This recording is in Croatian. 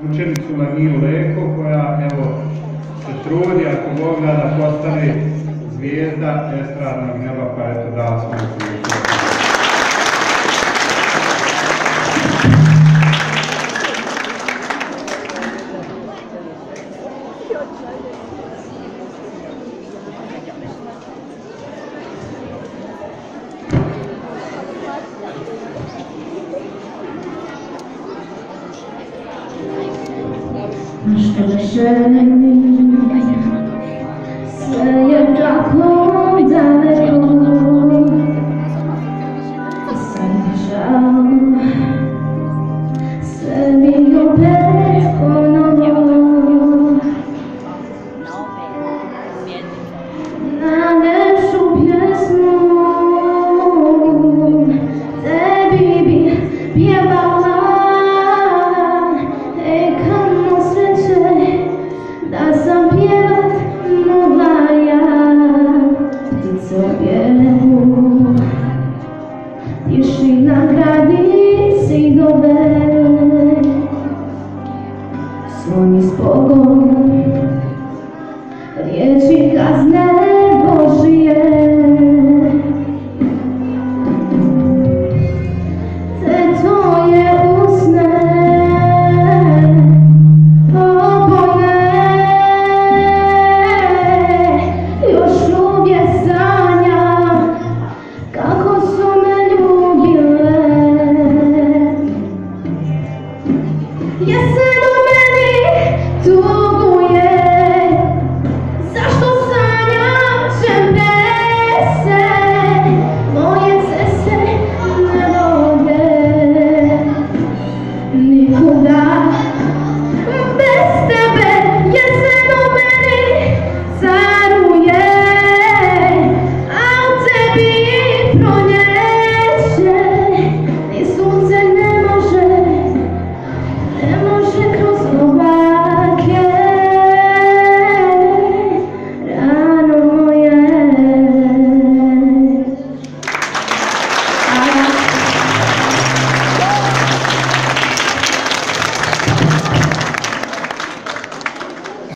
Učenicu Maniju Leko koja evo se trudi ako Bog da postane zvijezda estradnog neba, pa eto dala smo učenicu. Što želim, sve je tako daleko, sad mi žal, sve mi opet ponovo, na nešu pjesmu, tebi bi pjevala. Da sam pjevat mogla ja, ptico pjevu, tišina gradi sigove, zvoni zbogom, riječi kazne Božije. Te tvoje usne, jesen u meni tu